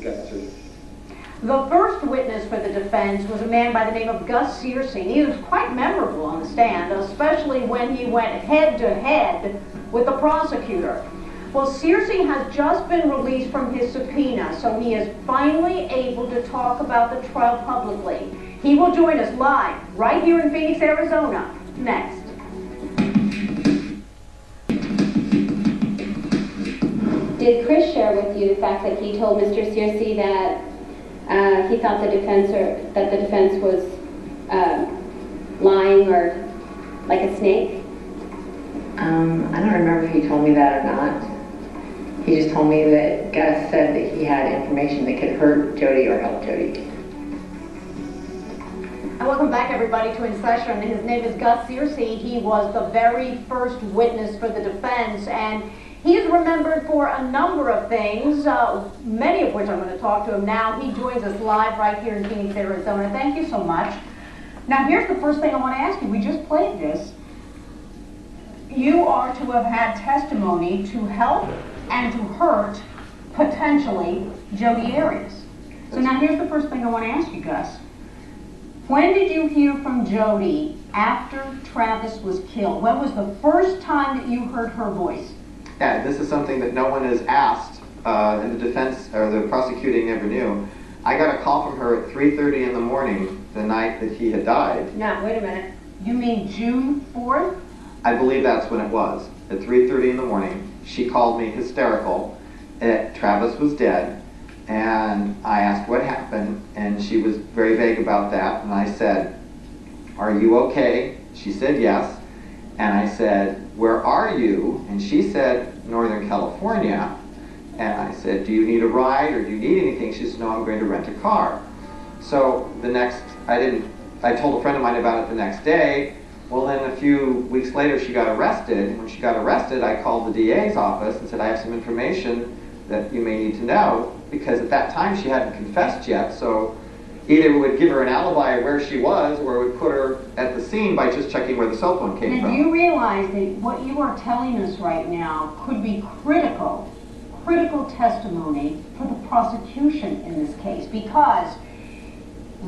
Gus Searcy. The first witness for the defense was a man by the name of Gus Searcy. He was quite memorable on the stand, especially when he went head-to-head with the prosecutor. Well, Searcy has just been released from his subpoena, so he is finally able to talk about the trial publicly. He will join us live right here in Phoenix, Arizona, next. Did Chris share with you the fact that he told Mr. Searcy that he thought the defense was lying or like a snake? I don't remember if he told me that or not. He just told me that Gus said that he had information that could hurt Jody or help Jody. And welcome back, everybody, to In Session. His name is Gus Searcy. He was the very first witness for the defense, and he is remembered for a number of things, many of which I'm going to talk to him now. He joins us live right here in Phoenix, Arizona. Thank you so much. Now, here's the first thing I want to ask you. We just played this. You are to have had testimony to help and to hurt, potentially, Jodi Arias. So now here's the first thing I want to ask you, Gus. When did you hear from Jodi after Travis was killed? When was the first time that you heard her voice? Yeah, this is something that no one has asked, and the defense or the prosecuting never knew. I got a call from her at 3:30 in the morning the night that he had died. Now, wait a minute. You mean June 4th? I believe that's when it was. At 3:30 in the morning, she called me hysterical that Travis was dead, and I asked what happened, and she was very vague about that, and I said, "Are you okay?" She said yes, and I said, "Where are you?" And she said, "Northern California." And I said, "Do you need a ride or do you need anything?" She said, "No, I'm going to rent a car." So I told a friend of mine about it the next day. Well, then a few weeks later, she got arrested. And when she got arrested, I called the DA's office and said, "I have some information that you may need to know," because at that time she hadn't confessed yet. So either it would give her an alibi of where she was, or it would put her at the scene by just checking where the cell phone came from. Do you realize that what you are telling us right now could be critical testimony for the prosecution in this case? Because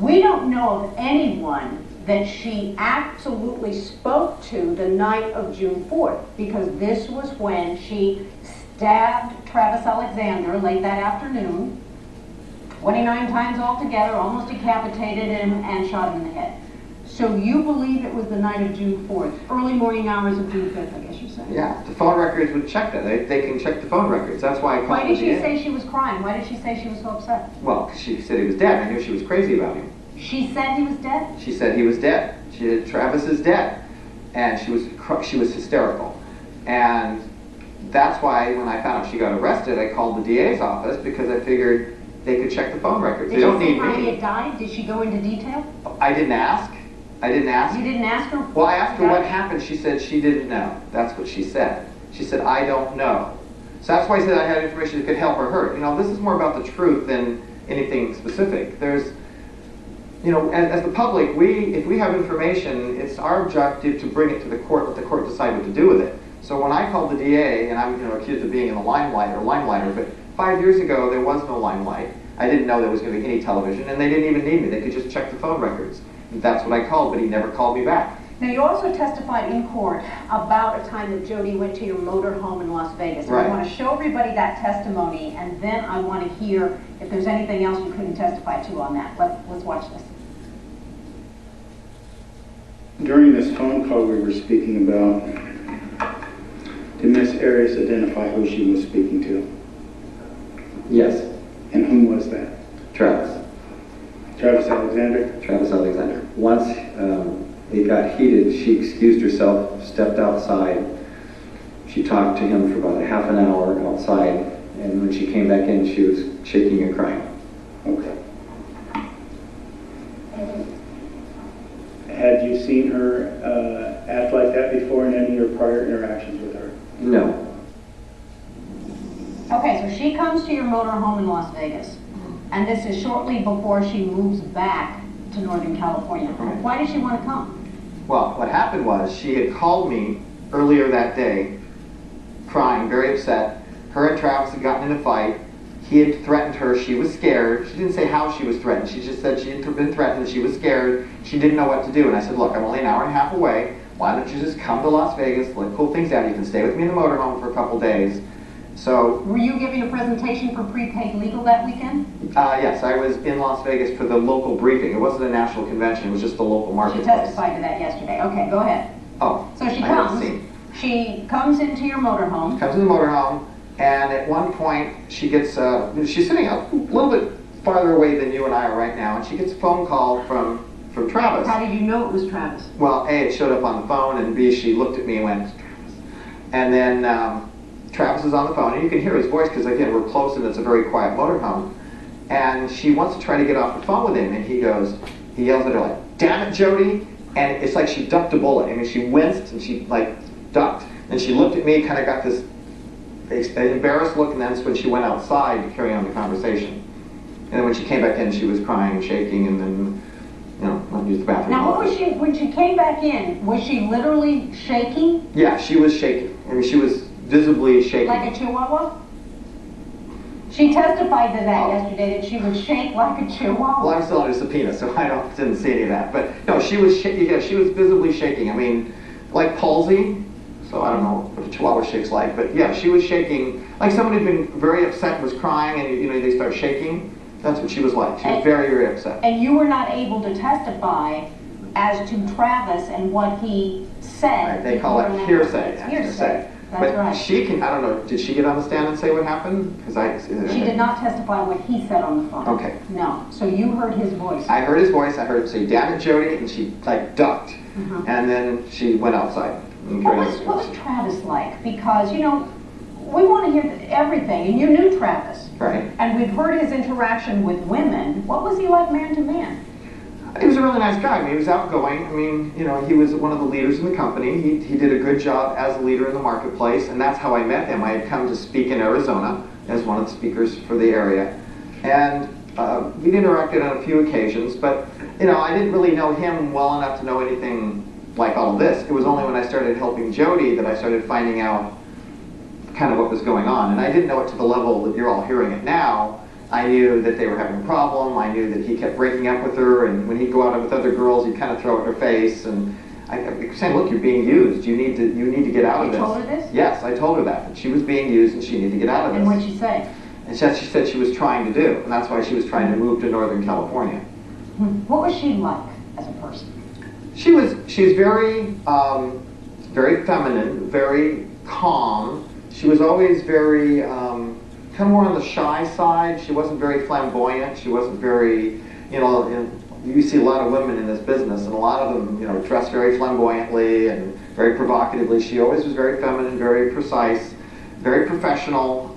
we don't know of anyone that she absolutely spoke to the night of June 4th, because this was when she stabbed Travis Alexander late that afternoon, 29 times altogether, almost decapitated him, and shot him in the head. So you believe it was the night of June 4th, early morning hours of June 5th, I guess you're saying? Yeah, the phone records would check that. They can check the phone records. That's why I called. Why did she say she was crying? Why did she say she was so upset? Well, because she said he was dead. I knew she was crazy about him. She said he was dead? She said he was dead. She said Travis is dead, and she was hysterical. And that's why when I found out she got arrested, I called the DA's office, because I figured they could check the phone records. They don't need me. Did she say how he had died? Did she go into detail? I didn't ask. You didn't ask her? Well, I asked her what happened. She said she didn't know. That's what she said. She said, "I don't know." So that's why I said I had information that could help or hurt. You know, this is more about the truth than anything specific. There's, you know, as the public, if we have information, it's our objective to bring it to the court, let the court decide what to do with it. So when I called the DA, and I'm accused of being in the limelighter, but 5 years ago there was no limelight. I didn't know there was going to be any television, and they didn't even need me. They could just check the phone records. That's what I called, but he never called me back. Now, you also testified in court about a time that Jodi went to your motor home in Las Vegas. Right. I want to show everybody that testimony, and then I want to hear if there's anything else you couldn't testify to on that. Let's watch this. During this phone call we were speaking about, did Miss Arias identify who she was speaking to? Yes. And whom was that? Travis. Travis Alexander? Travis Alexander. Once it got heated, she excused herself, stepped outside. She talked to him for about a half an hour outside, and when she came back in, she was shaking and crying. Okay. Had you seen her act like that before in any of your prior interactions with her? No. Okay, so she comes to your motor home in Las Vegas, and this is shortly before she moves back to Northern California. Right. Why did she want to come? Well, what happened was she had called me earlier that day, crying, very upset. Her and Travis had gotten in a fight. he had threatened her. She was scared. She didn't say how she was threatened. She just said she had been threatened. She was scared. She didn't know what to do. And I said, look, I'm only an hour and a half away. Why don't you just come to Las Vegas, let cool things out. You can stay with me in the motorhome for a couple days. So, were you giving a presentation for prepaid legal that weekend? Yes, I was in Las Vegas for the local briefing. It wasn't a national convention. It was just the local marketplace. She testified to that yesterday. Okay, go ahead. Oh, so she I comes. haven't seen. She comes into your motorhome. Comes in the motorhome, and at one point she gets, she's sitting a little bit farther away than you and I are right now, and she gets a phone call from Travis. How did you know it was Travis? Well, A, it showed up on the phone, and B, she looked at me and went, Travis. And then Travis is on the phone, and you can hear his voice because, again, we're close and it's a very quiet motorhome. And she wants to try to get off the phone with him, and he yells at her like, damn it, Jody. And it's like she ducked a bullet. I mean, she winced and she like ducked. And she looked at me, kind of got this embarrassed look, and that's when she went outside to carry on the conversation. And then when she came back in, she was crying and shaking, and then, went to use the bathroom. Now, what was she, when she came back in, was she literally shaking? Yeah, she was shaking. I mean, she was visibly shaking. Like a chihuahua? She testified to that yesterday, that she would shake like a chihuahua. Well, I'm still under subpoena, so I didn't see any of that. But no, she was shaking. Yeah, she was visibly shaking. I mean, like palsy. So I don't know what a chihuahua shakes like, but yeah, she was shaking like someone had been very upset, was crying, and they start shaking. That's what she was like. She was very, very upset. And you were not able to testify as to Travis and what he said. Right, they call it hearsay. Hearsay. That's but right. She can, I don't know, did she get on the stand and say what happened? She did not testify what he said on the phone. Okay. No. So you heard his voice. I heard his voice. I heard him say, damn it, Jody, and she like ducked. And then she went outside. What was Travis like? Because, we want to hear everything, and you knew Travis. Right. And we've heard his interaction with women. What was he like man to man? He was a really nice guy. I mean, he was outgoing. I mean, he was one of the leaders in the company. He did a good job as a leader in the marketplace, and that's how I met him. I had come to speak in Arizona as one of the speakers for the area. And we'd interacted on a few occasions, but, I didn't really know him well enough to know anything like all of this. It was only when I started helping Jody that I started finding out kind of what was going on. And I didn't know it to the level that you're all hearing it now. I knew that they were having a problem. I knew that he kept breaking up with her, and when he'd go out with other girls, he'd kind of throw it in her face. And I kept saying, look, you're being used. You need to get out of this. You told her this? Yes, I told her that she was being used and she needed to get out of this. And what'd she say? And she said she was trying to do, and that's why she was trying to move to Northern California. What was she like as a person? She's very, very feminine, very calm. She was always very, kind of more on the shy side. She wasn't very flamboyant. She wasn't very, you see a lot of women in this business, and a lot of them, dress very flamboyantly and very provocatively. She always was very feminine, very precise, very professional.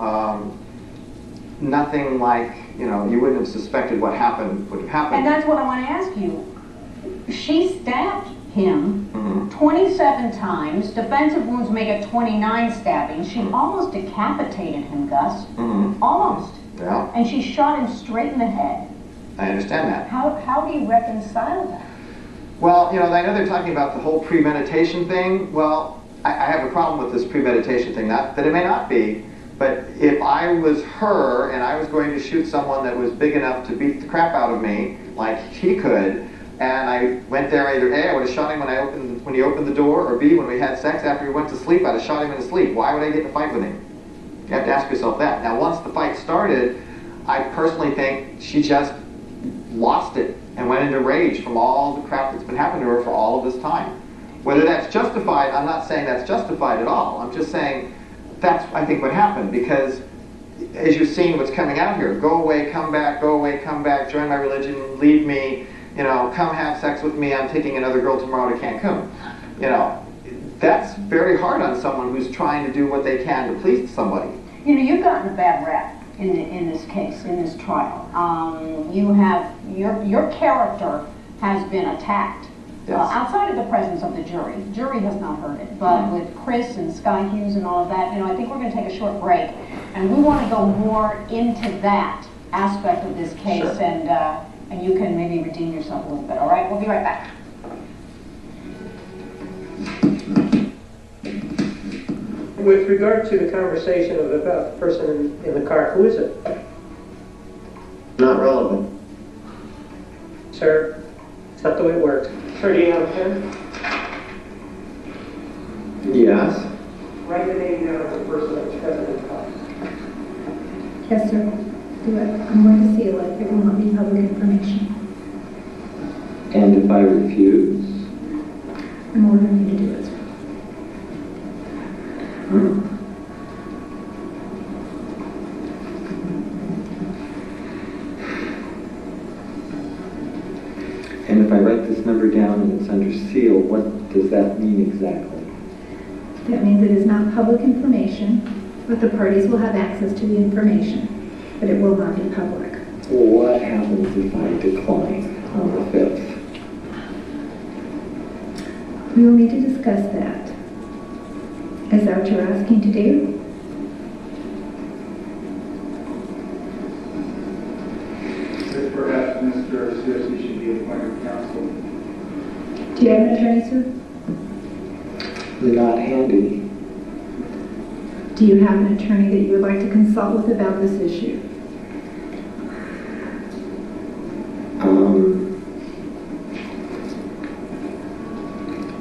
Nothing like, you wouldn't have suspected what happened would have happened. And that's what I want to ask you. She stabbed him 27 times. Defensive wounds make it 29 stabbings. She almost decapitated him, Gus. Almost. Yeah. And she shot him straight in the head. I understand that. How do you reconcile that? Well, I know they're talking about the whole premeditation thing. Well, I have a problem with this premeditation thing. Not that it may not be, but if I was her and I was going to shoot someone that was big enough to beat the crap out of me, like he could, and I went there, either A, I would have shot him when he opened the door, or B, when we had sex after he went to sleep, I'd have shot him in his sleep. Why would I get in a fight with him? You have to ask yourself that. Now, once the fight started, I personally think she just lost it and went into rage from all the crap that's been happening to her for all of this time. Whether that's justified, I'm not saying that's justified at all. I'm just saying that's, I think, what happened, because as you're seeing what's coming out here, go away, come back, join my religion, leave me, come have sex with me, I'm taking another girl tomorrow to Cancun. That's very hard on someone who's trying to do what they can to please somebody. You've gotten a bad rap in this case, in this trial. Your character has been attacked. Yes. Outside of the presence of the jury. The jury has not heard it, but with Chris and Sky Hughes and all of that, I think we're going to take a short break, and we want to go more into that aspect of this case. Sure. And you can maybe redeem yourself a little bit. All right, we'll be right back. With regard to the conversation about the person in the car, who is it? Not relevant. Sir, is that the way it works? Sir, do you have a pen? Yes. Write the name down of the person that was present in the class. Yes, sir. Do it. I'm going to seal it. It will not be public information. And if I refuse? I'm ordering you to do it, sir. And if I write this number down and it's under seal, what does that mean exactly? That means it is not public information, but the parties will have access to the information, but it will not be public. Well, what happens if I decline on the 5th? We will need to discuss that. Is that what you're asking to do? Perhaps Mr. Searcy should be appointed counsel. Do you have an attorney, sir? They're not handy. Do you have an attorney that you would like to consult with about this issue?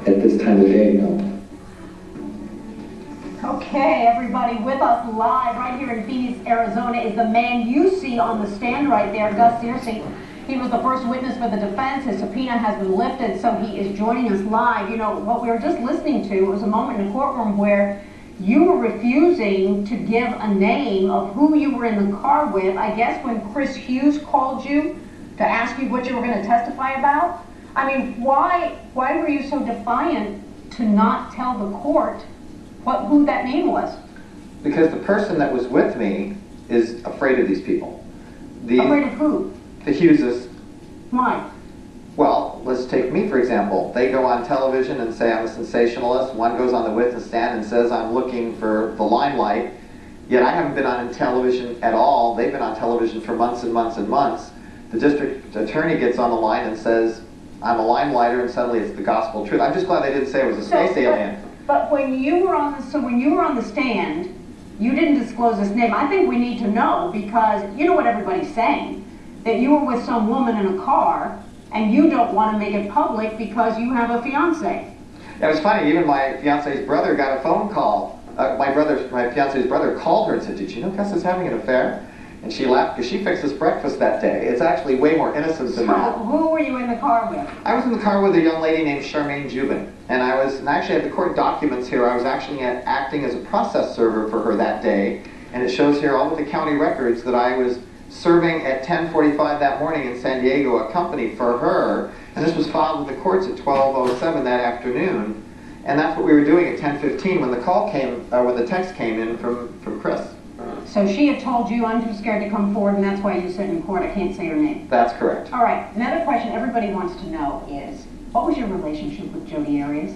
At this time of day, no. Okay, everybody, with us live right here in Phoenix, Arizona is the man you see on the stand right there, Gus Searcy. He was the first witness for the defense. His subpoena has been lifted, so he is joining us live. You know, what we were just listening to was a moment in the courtroom where you were refusing to give a name of who you were in the car with. I guess when Chris Hughes called you to ask you what you were going to testify about. I mean, why were you so defiant to not tell the court who that name was? Because the person that was with me is afraid of these people. Afraid of who? The Hugheses. Why? Well, let's take me for example. They go on television and say I'm a sensationalist. One goes on the witness stand and says I'm looking for the limelight. Yet I haven't been on television at all. They've been on television for months and months and months. The district attorney gets on the line and says I'm a limelighter, and suddenly it's the gospel truth. I'm just glad they didn't say it was a space alien. But when you were on the stand, you didn't disclose his name. I think we need to know, because you know what everybody's saying, that you were with some woman in a car and you don't want to make it public because you have a fiance. It was funny, even my fiance's brother got a phone call. My fiance's brother called her and said, "Did you know Gus is having an affair?" And she laughed because she fixed us breakfast that day. It's actually way more innocent than that. Who were you in the car with? I was in the car with a young lady named Charmaine Jubin, and I actually have the court documents here. I was actually acting as a process server for her that day, and it shows here all of the county records that I was serving at 10:45 that morning in San Diego, a company for her, and this was filed with the courts at 12:07 that afternoon, and that's what we were doing at 10:15 when the call came, when the text came in from Chris. So she had told you, "I'm too scared to come forward," and that's why you said in court, "I can't say her name." That's correct. All right, another question everybody wants to know is, what was your relationship with Jodi Arias?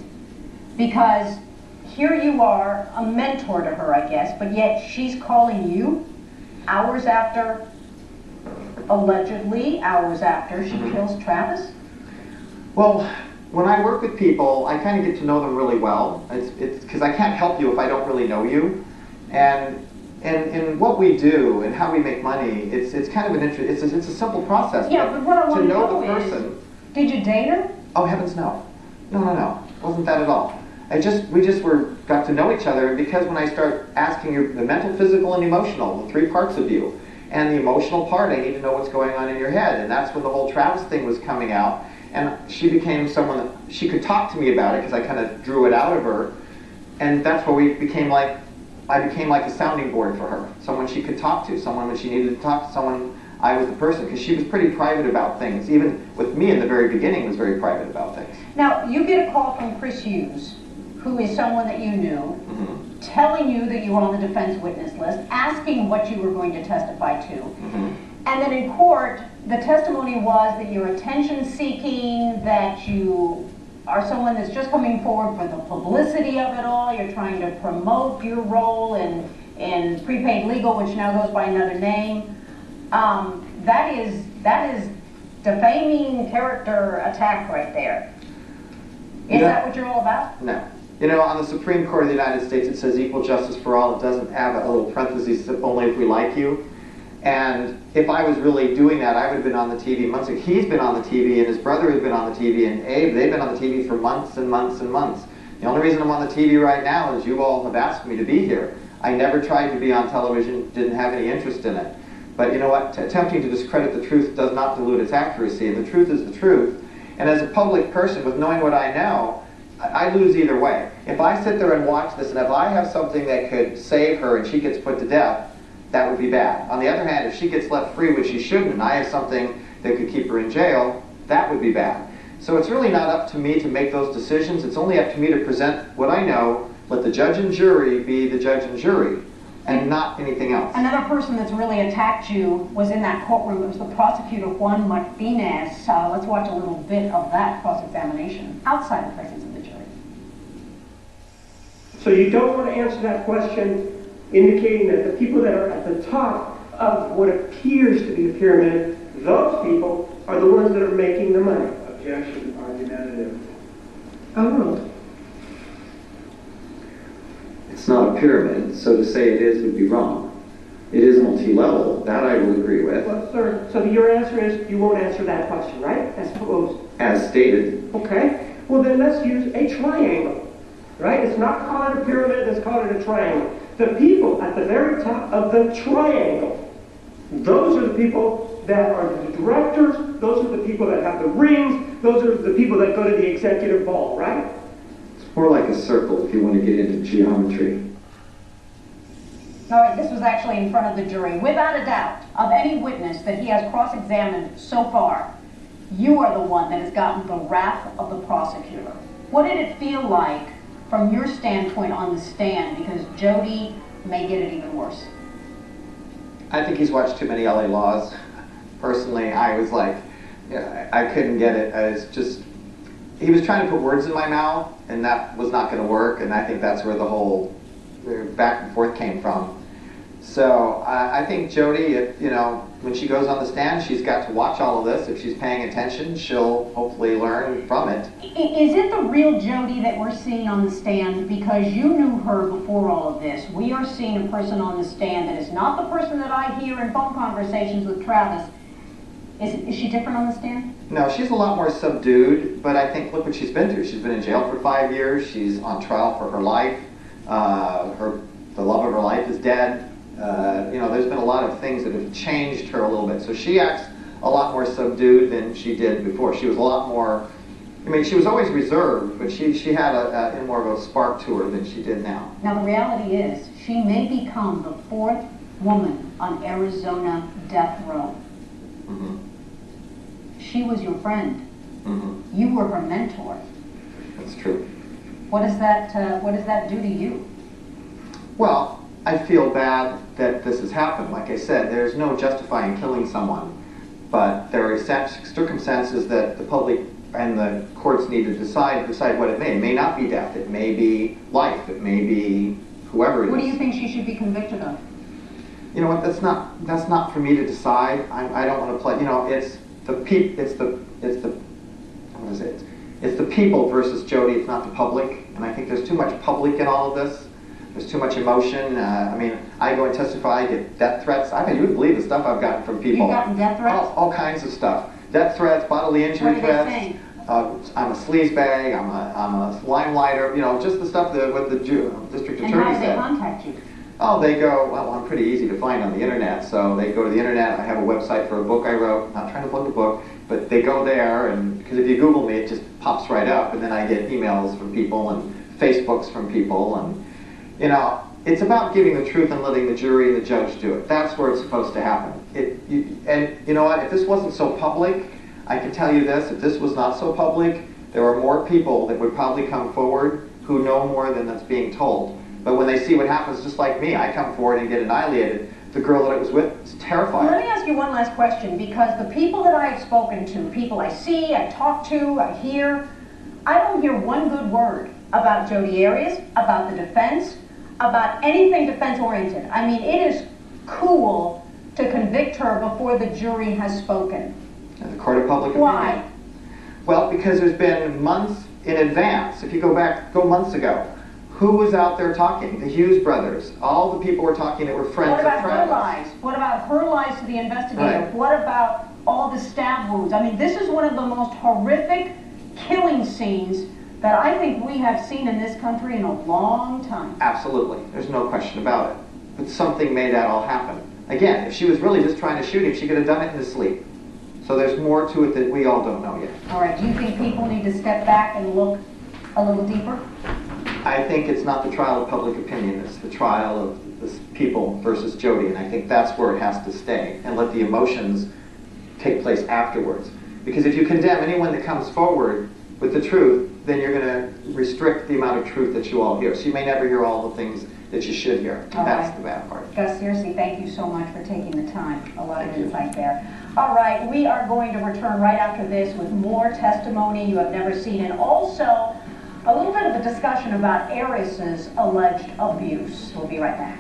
Because here you are, a mentor to her, I guess, but yet she's calling you hours after, allegedly hours after she kills Travis? Well, when I work with people, I kind of get to know them really well. It's because I can't help you if I don't really know you. And what we do and how we make money, it's kind of it's a simple process. Yeah, but what I want to know the person. is, did you date her? Oh heavens, no, no, wasn't that at all. We just got to know each other, and because when I start asking you the mental, physical, and emotional, the three parts of you, and the emotional part, I need to know what's going on in your head, and that's when the whole Travis thing was coming out, and she became someone that she could talk to me about it because I kind of drew it out of her, and that's where I became like a sounding board for her, someone she could talk to, someone when she needed to talk to someone. I was the person, because she was pretty private about things. Even with me in the very beginning, was very private about things. Now, you get a call from Chris Hughes, who is someone that you knew, telling you that you were on the defense witness list, asking what you were going to testify to. And then in court, the testimony was that you're attention-seeking, that you are someone that's just coming forward for the publicity of it all. You're trying to promote your role in prepaid legal, which now goes by another name. That is defaming character attack right there. Is that what you're all about? No. You know, on the Supreme Court of the United States, it says equal justice for all. It doesn't have a little parenthesis, only if we like you. And if I was really doing that, I would have been on the TV months ago. He's been on the TV, and his brother has been on the TV, and Abe, they've been on the TV for months and months and months. The only reason I'm on the TV right now is you all have asked me to be here. I never tried to be on television, didn't have any interest in it. But you know what? Attempting to discredit the truth does not dilute its accuracy, and the truth is the truth. And as a public person, with knowing what I know, I lose either way. If I sit there and watch this, and if I have something that could save her and she gets put to death, that would be bad. On the other hand, if she gets left free, which she shouldn't, and I have something that could keep her in jail, that would be bad. So it's really not up to me to make those decisions. It's only up to me to present what I know, let the judge and jury be the judge and jury, and not anything else. Another person that's really attacked you was in that courtroom. It was the prosecutor, Juan Martinez. Let's watch a little bit of that cross-examination outside the presence of the jury. So you don't want to answer that question indicating that the people that are at the top of what appears to be a pyramid, those people are the ones that are making the money. Objection, argumentative. Overruled. It's not a pyramid, so to say it is would be wrong. It is multi-level, that I will agree with. Well, sir, so your answer is you won't answer that question, right? As proposed. As stated. Okay. Well, then let's use a triangle, right? It's not called a pyramid, let's call it a triangle. The people at the very top of the triangle, those are the people that are the directors, those are the people that have the rings, those are the people that go to the executive ball, right? It's more like a circle if you want to get into geometry. All right, this was actually in front of the jury. Without a doubt, of any witness that he has cross-examined so far, you are the one that has gotten the wrath of the prosecutor. What did it feel like from your standpoint on the stand? Because Jody may get it even worse. I think he's watched too many LA Laws. Personally, I was like, yeah, I couldn't get it. I was just, he was trying to put words in my mouth, and that was not going to work, and I think that's where the whole back and forth came from. So I think Jody, you know, when she goes on the stand, she's got to watch all of this. If she's paying attention, she'll hopefully learn from it. Is it the real Jody that we're seeing on the stand? Because you knew her before all of this. We are seeing a person on the stand that is not the person that I hear in phone conversations with Travis. Is she different on the stand? No, she's a lot more subdued, but I think, look what she's been through. She's been in jail for 5 years. She's on trial for her life. The love of her life is dead. You know, there's been a lot of things that have changed her a little bit. So she acts a lot more subdued than she did before. She was a lot more, I mean, she was always reserved, but she had more of a spark to her than she did now. Now the reality is, she may become the 4th woman on Arizona death row. Mm-hmm. She was your friend. Mm-hmm. You were her mentor. That's true. What does that do to you? Well, I feel bad that this has happened. Like I said, there's no justifying killing someone, but there are circumstances that the public and the courts need to decide what it may. It may not be death. It may be life. It may be whoever it is. What do you think she should be convicted of? You know what? That's not for me to decide. I don't want to play. You know, it's the people versus Jody. It's not the public, and I think there's too much public in all of this. There's too much emotion. I mean, I go and testify, I get death threats. I mean, you would believe the stuff I've gotten from people. You've gotten death threats? All kinds of stuff. Death threats, bodily injury What threats. are they saying? I'm a sleazebag. I'm a limelighter. You know, just the stuff that what the district attorney said. And how do they contact you? Oh, they go, well, I'm pretty easy to find on the internet. So they go to the internet. I have a website for a book I wrote. Not trying to plug the book, but they go there, and because if you Google me, it just pops right up. And then I get emails from people and Facebooks from people, and you know, it's about giving the truth and letting the jury and the judge do it. That's where it's supposed to happen. And you know what? If this wasn't so public, I can tell you this: if this was not so public, there are more people that would probably come forward who know more than that's being told. But when they see what happens, just like me, I come forward and get annihilated. The girl that I was with is terrified. Let me ask you one last question, because the people that I have spoken to, people I see, I talk to, I hear, I don't hear one good word about Jodi Arias, about the defense, about anything defense-oriented. I mean, it is cool to convict her before the jury has spoken. And the court of public opinion. Why? Well, because there's been months in advance. If you go months ago, Who was out there talking? The Hughes brothers. All the people were talking that were friends What of about her Travis. lies? What about her lies to the investigator? Right. What about all the stab wounds? I mean, this is one of the most horrific killing scenes that I think we have seen in this country in a long time. Absolutely. There's no question about it. But something made that all happen. Again, if she was really just trying to shoot him, she could have done it in his sleep. So there's more to it that we all don't know yet. All right, do you think people need to step back and look a little deeper? I think it's not the trial of public opinion, it's the trial of the people versus Jody, and I think that's where it has to stay, and let the emotions take place afterwards. Because if you condemn anyone that comes forward with the truth, then you're going to restrict the amount of truth that you all hear. So you may never hear all the things that you should hear. All That's right. the bad part. Gus Searcy, thank you so much for taking the time. A lot of insight there. All right, we are going to return right after this with more testimony you have never seen, and also a little bit of a discussion about Aris's alleged abuse. We'll be right back.